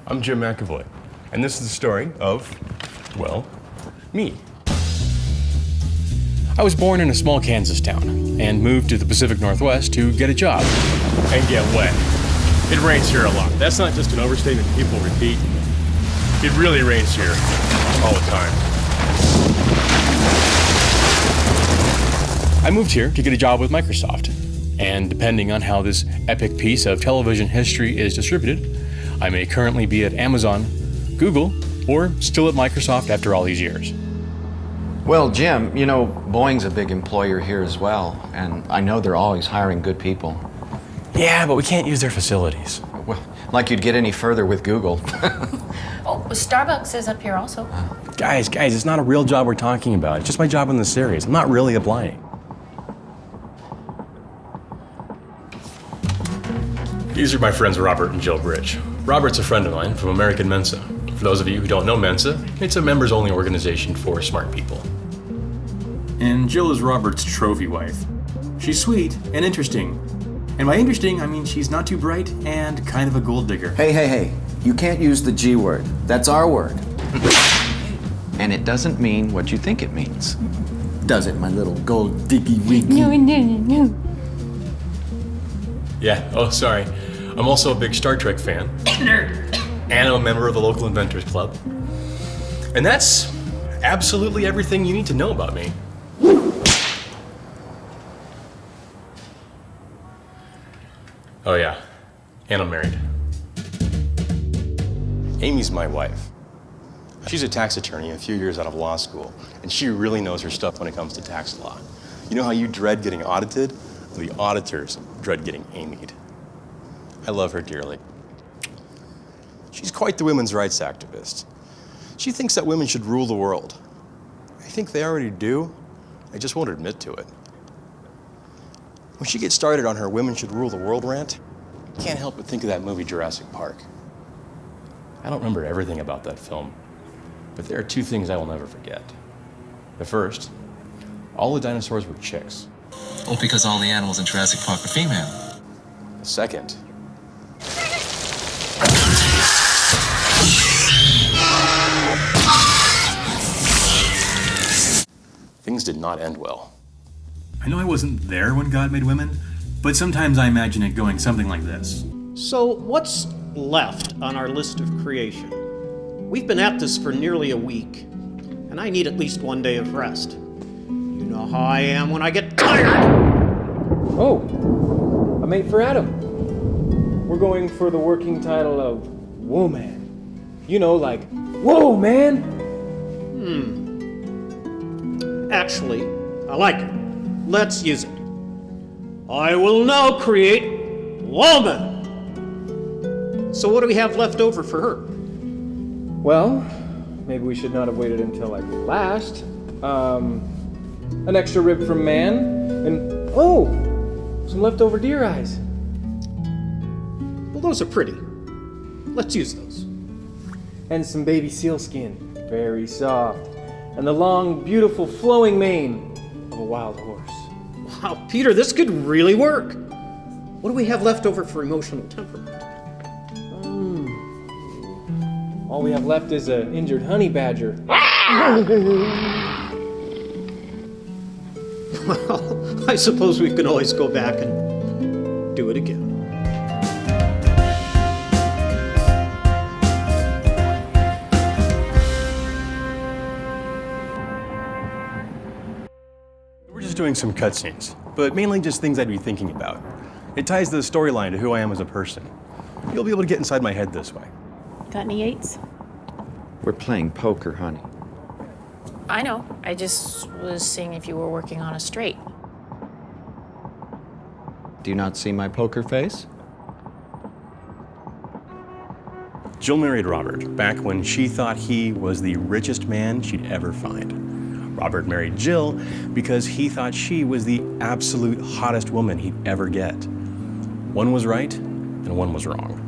I'm Jim McAvoy, and this is the story of, well, me. I was born in a small Kansas town and moved to the Pacific Northwest to get a job. And get wet. It rains here a lot. That's not just an overstatement people repeat. It really rains here all the time. I moved here to get a job with Microsoft. And depending on how this epic piece of television history is distributed, I may currently be at Amazon, Google, or still at Microsoft after all these years. Well, Jim, you know, Boeing's a big employer here as well, and I know they're always hiring good people. Yeah, but we can't use their facilities. Well, like you'd get any further with Google. Oh, Starbucks is up here also. Guys, it's not a real job we're talking about. It's just my job in the series. I'm not really applying. These are my friends Robert and Jill Bridge. Robert's a friend of mine from American Mensa. For those of you who don't know Mensa, it's a members-only organization for smart people. And Jill is Robert's trophy wife. She's sweet and interesting. And by interesting, I mean she's not too bright and kind of a gold digger. Hey. You can't use the G word. That's our word. And it doesn't mean what you think it means. Does it, my little gold diggy winky? No. Yeah, oh, sorry. I'm also a big Star Trek fan. Nerd. And I'm a member of the local Inventors Club. And that's absolutely everything you need to know about me. Oh yeah, and I'm married. Amy's my wife. She's a tax attorney a few years out of law school, and she really knows her stuff when it comes to tax law. You know how you dread getting audited? The auditors dread getting Amy'd. I love her dearly. She's quite the women's rights activist. She thinks that women should rule the world. I think they already do. I just won't admit to it. When she gets started on her women should rule the world rant, I can't help but think of that movie Jurassic Park. I don't remember everything about that film, but there are two things I will never forget. The first, all the dinosaurs were chicks. Oh, because all the animals in Jurassic Park are female. The second, things did not end well. I know I wasn't there when God made women, but sometimes I imagine it going something like this. So what's left on our list of creation? We've been at this for nearly a week, and I need at least one day of rest. You know how I am when I get tired! Oh, a mate for Adam. We're going for the working title of Whoa Man. You know, like, whoa man! Actually, I like it. Let's use it. I will now create woman. So what do we have left over for her? Well, maybe we should not have waited until like last. An extra rib from man, and oh, some leftover deer eyes. Well, those are pretty. Let's use those. And some baby seal skin, very soft. And the long, beautiful, flowing mane of a wild horse. Wow, Peter, this could really work. What do we have left over for emotional temperament? All we have left is an injured honey badger. Well, I suppose we can always go back and do it again. We're just doing some cutscenes, but mainly just things I'd be thinking about. It ties the storyline to who I am as a person. You'll be able to get inside my head this way. Got any eights? We're playing poker, honey. I know. I just was seeing if you were working on a straight. Do you not see my poker face? Jill married Robert back when she thought he was the richest man she'd ever find. Robert married Jill because he thought she was the absolute hottest woman he'd ever get. One was right and one was wrong.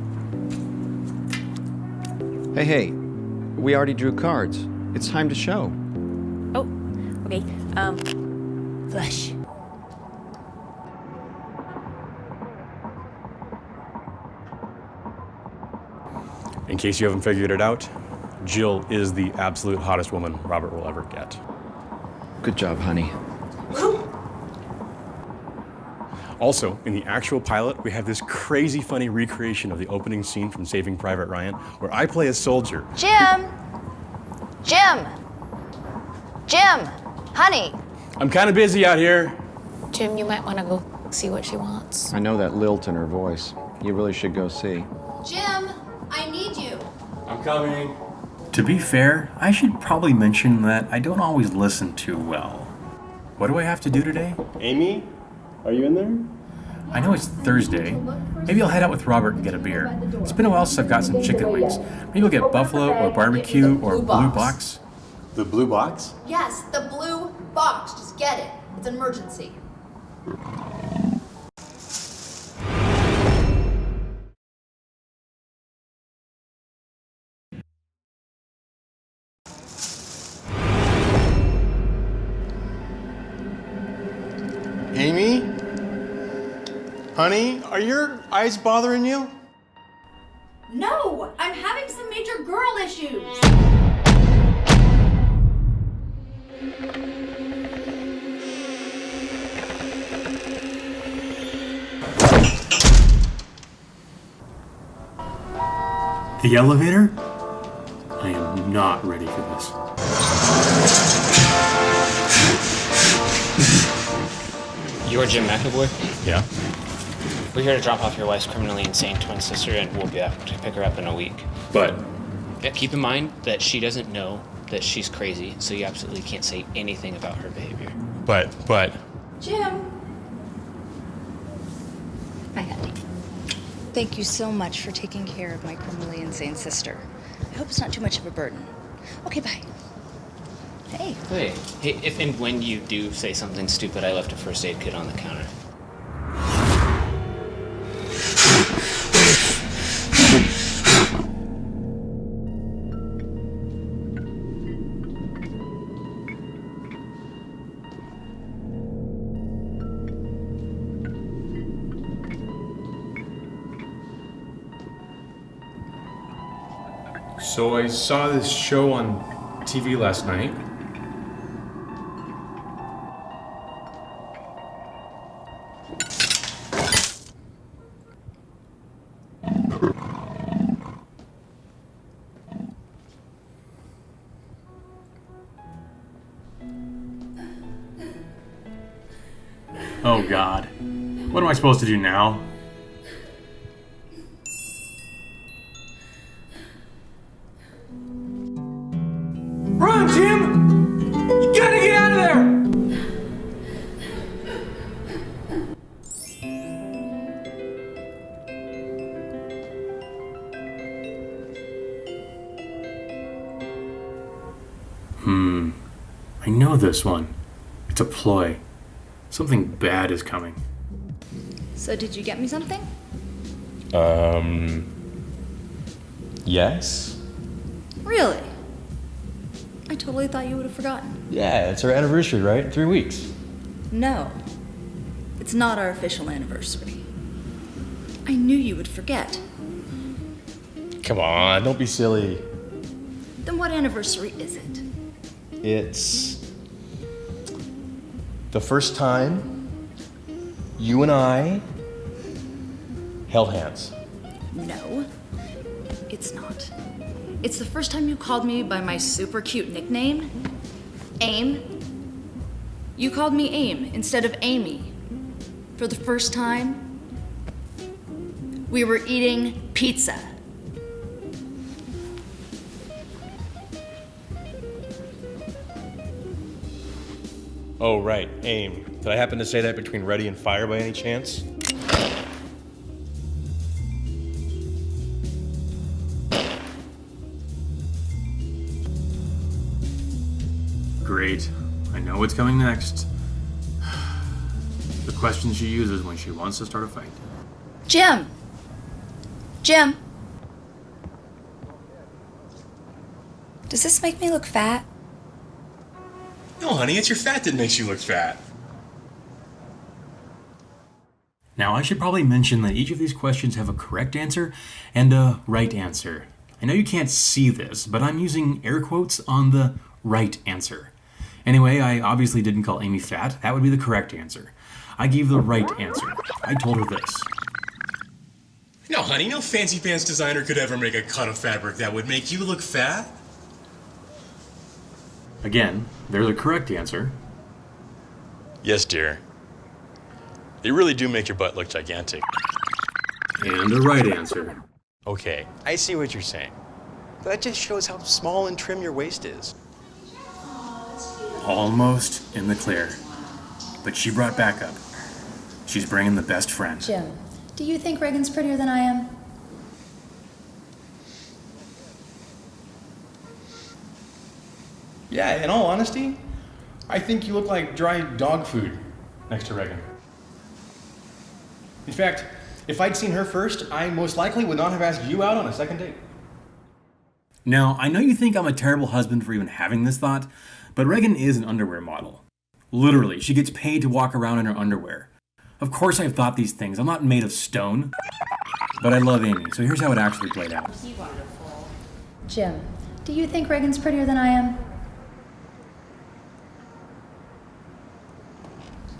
Hey, we already drew cards. It's time to show. Oh, okay. Flush. In case you haven't figured it out, Jill is the absolute hottest woman Robert will ever get. Good job, honey. Also, in the actual pilot, we have this crazy funny recreation of the opening scene from Saving Private Ryan, where I play a soldier. Jim! Jim! Jim! Honey! I'm kind of busy out here. Jim, you might want to go see what she wants. I know that lilt in her voice. You really should go see. Jim! I need you! I'm coming. To be fair, I should probably mention that I don't always listen too well. What do I have to do today? Amy, are you in there? I know it's Thursday. Maybe I'll head out with Robert and get a beer. It's been a while since I've got some chicken wings. Maybe we'll get buffalo or barbecue or blue box. The blue box? Yes, the blue box. Just get it. It's an emergency. Amy? Honey, are your eyes bothering you? No! I'm having some major girl issues! The elevator? I am not ready for this. You're Jim McAvoy? Yeah. We're here to drop off your wife's criminally insane twin sister, and we'll be back to pick her up in a week. But Yeah, keep in mind that she doesn't know that she's crazy, so you absolutely can't say anything about her behavior. But. Jim! Hi, honey. Thank you so much for taking care of my criminally insane sister. I hope it's not too much of a burden. Okay, bye. Hey. Hey, if and when you do say something stupid, I left a first aid kit on the counter. So I saw this show on TV last night. Oh God. What am I supposed to do now? Run, Jim! You gotta get out of there! I know this one. It's a ploy. Something bad is coming. So did you get me something? Yes? Really? I totally thought you would have forgotten. Yeah, it's our anniversary, right? 3 weeks. No. It's not our official anniversary. I knew you would forget. Come on, don't be silly. Then what anniversary is it? It's the first time you and I held hands. No, it's not. It's the first time you called me by my super cute nickname, AIM. You called me AIM instead of Amy. For the first time, we were eating pizza. Oh, right, aim. Did I happen to say that between ready and fire by any chance? Great. I know what's coming next. The question she uses when she wants to start a fight. Jim! Jim! Does this make me look fat? No, honey, it's your fat that makes you look fat. Now, I should probably mention that each of these questions have a correct answer and a right answer. I know you can't see this, but I'm using air quotes on the right answer. Anyway, I obviously didn't call Amy fat. That would be the correct answer. I gave the right answer. I told her this. No, honey, no fancy pants designer could ever make a cut of fabric that would make you look fat. Again, there's a correct answer. Yes, dear. They really do make your butt look gigantic. And a right answer. Okay, I see what you're saying. But that just shows how small and trim your waist is. Almost in the clear. But she brought backup. She's bringing the best friend. Jim, do you think Reagan's prettier than I am? Yeah, in all honesty, I think you look like dry dog food next to Reagan. In fact, if I'd seen her first, I most likely would not have asked you out on a second date. Now, I know you think I'm a terrible husband for even having this thought, but Reagan is an underwear model. Literally, she gets paid to walk around in her underwear. Of course I've thought these things. I'm not made of stone. But I love Amy, so here's how it actually played out. Jim, do you think Reagan's prettier than I am?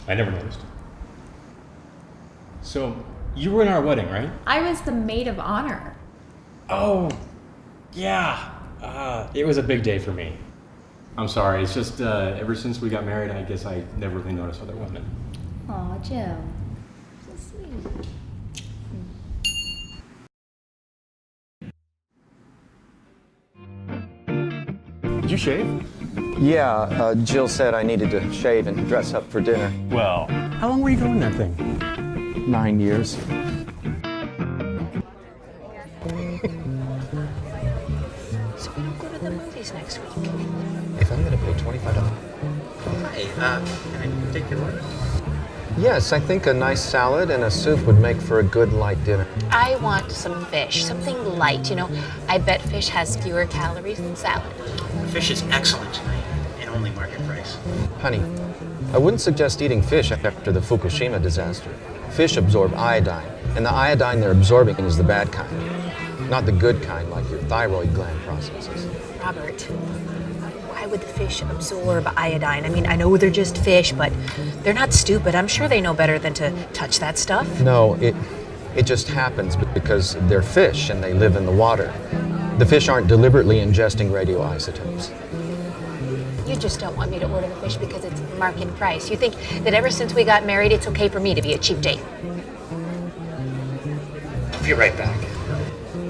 I never noticed. So, you were in our wedding, right? I was the maid of honor. Oh, yeah. It was a big day for me. I'm sorry, it's just ever since we got married, I guess I never really noticed other women. Aw, Jim. So sweet. Did you shave? Yeah, Jill said I needed to shave and dress up for dinner. Well, how long were you going that thing? 9 years. So we don't go to the movies next week. If I'm gonna pay $25. Hi, can I take your order? Yes, I think a nice salad and a soup would make for a good light dinner. I want some fish, something light, you know. I bet fish has fewer calories than salad. The fish is excellent tonight, and only market price. Honey, I wouldn't suggest eating fish after the Fukushima disaster. Fish absorb iodine, and the iodine they're absorbing is the bad kind, not the good kind like your thyroid gland processes. Robert, why would the fish absorb iodine? I mean, I know they're just fish, but they're not stupid. I'm sure they know better than to touch that stuff. No, it just happens because they're fish and they live in the water. The fish aren't deliberately ingesting radioisotopes. You just don't want me to order the fish because it's market price. You think that ever since we got married, it's okay for me to be a cheap date. I'll be right back.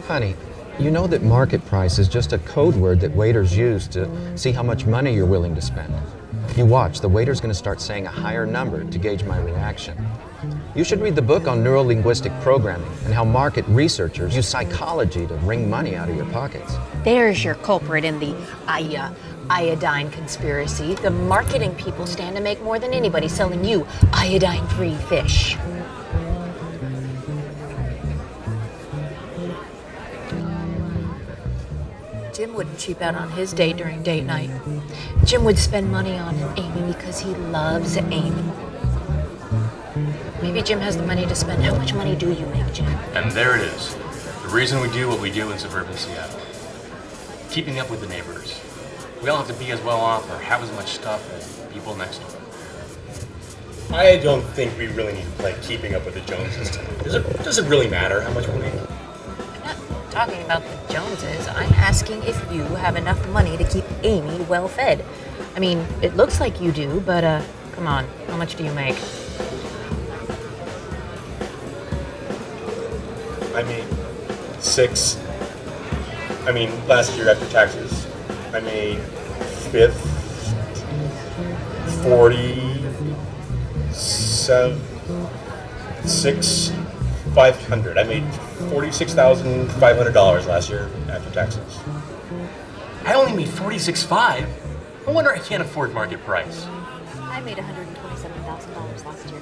Honey, you know that market price is just a code word that waiters use to see how much money you're willing to spend. You watch, the waiter's going to start saying a higher number to gauge my reaction. You should read the book on neuro-linguistic programming and how market researchers use psychology to wring money out of your pockets. There's your culprit in the iodine conspiracy. The marketing people stand to make more than anybody selling you iodine-free fish. Jim wouldn't cheap out on his date during date night. Jim would spend money on Amy because he loves Amy. Maybe Jim has the money to spend. How much money do you make, Jim? And there it is. The reason we do what we do in suburban Seattle. Keeping up with the neighbors. We all have to be as well off or have as much stuff as people next door. I don't think we really need to play keeping up with the Joneses tonight. Does it really matter how much we make? I'm not talking about the Joneses. I'm asking if you have enough money to keep Amy well fed. I mean, it looks like you do, but come on, how much do you make? I made last year after taxes, I made 500. I made $46,500 last year after taxes. I only made $46,500. No wonder I can't afford market price. I made $127,000 last year.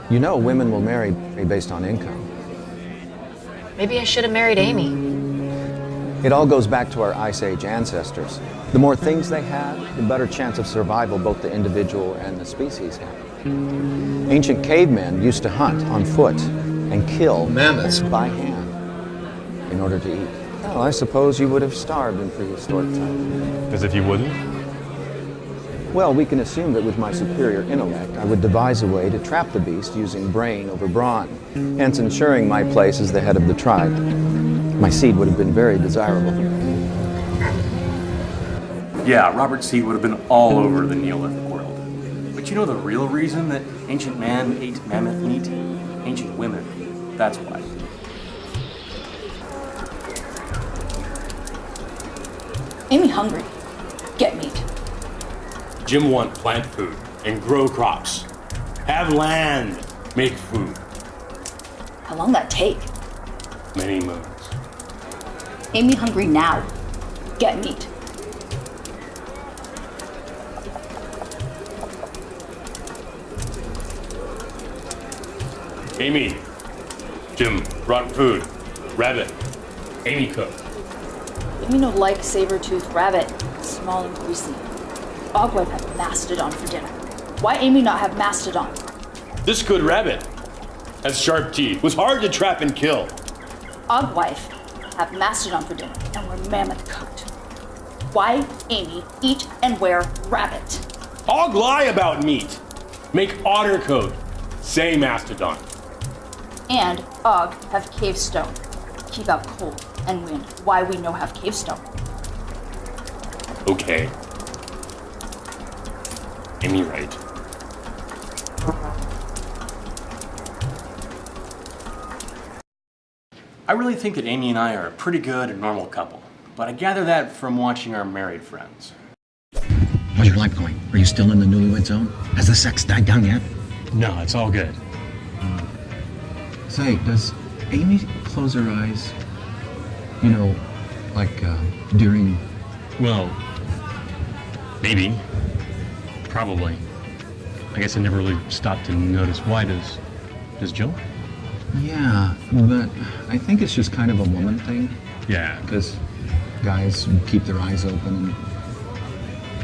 You know women will marry based on income. Maybe I should have married Amy. It all goes back to our Ice Age ancestors. The more things they had, the better chance of survival both the individual and the species had. Ancient cavemen used to hunt on foot and kill mammoths by hand in order to eat. Well, I suppose you would have starved in prehistoric time. As if you wouldn't? Well, we can assume that with my superior intellect, I would devise a way to trap the beast using brain over brawn, hence ensuring my place as the head of the tribe. My seed would have been very desirable. Yeah, Robert's seed would have been all over the Neolithic world. But you know the real reason that ancient man ate mammoth meat? Ancient women. That's why. Amy hungry. Get meat. Jim want plant food and grow crops. Have land, make food. How long that take? Many moons. Amy hungry now. Get meat. Amy, Jim brought food. Rabbit. Amy cooked. Amy no like saber-toothed rabbit. Small and greasy. Ogwife have mastodon for dinner. Why Amy not have mastodon? This good rabbit has sharp teeth. Was hard to trap and kill. Ogwife have mastodon for dinner and wear mammoth coat. Why Amy eat and wear rabbit? Og lie about meat. Make otter coat. Say mastodon. And Og have cave stone. Keep out cold and wind. Why we no have cave stone? Okay. Amy right. I really think that Amy and I are a pretty good and normal couple, but I gather that from watching our married friends. How's your life going? Are you still in the newlywed zone? Has the sex died down yet? No, it's all good. Say, does Amy close her eyes, you know, like during... Well, maybe. Probably. I guess I never really stopped to notice. Why does Jill? Yeah, but I think it's just kind of a woman thing. Yeah. Because guys keep their eyes open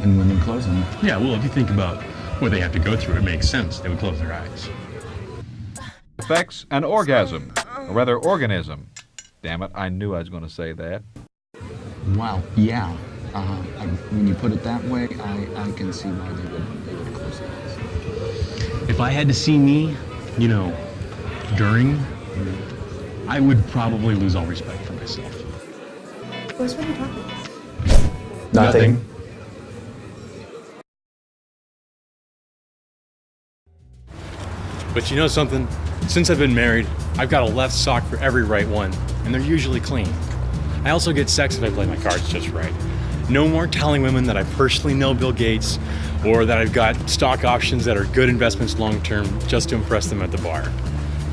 and women close them. Yeah, well, if you think about what they have to go through, it makes sense. They would close their eyes. Affects an orgasm, or rather organism. Damn it, I knew I was going to say that. Wow, yeah. When you put it that way, I can see why they would close their eyes. If I had to see me, you know, during, I would probably lose all respect for myself. Where's what are you talking about? Nothing. But you know something? Since I've been married, I've got a left sock for every right one, and they're usually clean. I also get sex if I play my cards just right. No more telling women that I personally know Bill Gates or that I've got stock options that are good investments long term just to impress them at the bar.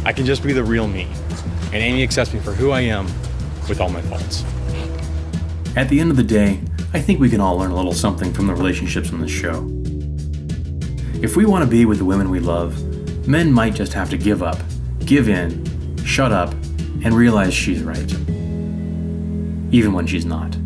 I can just be the real me, and Amy accepts me for who I am with all my faults. At the end of the day, I think we can all learn a little something from the relationships on this show. If we want to be with the women we love, men might just have to give up, give in, shut up, and realize she's right. Even when she's not.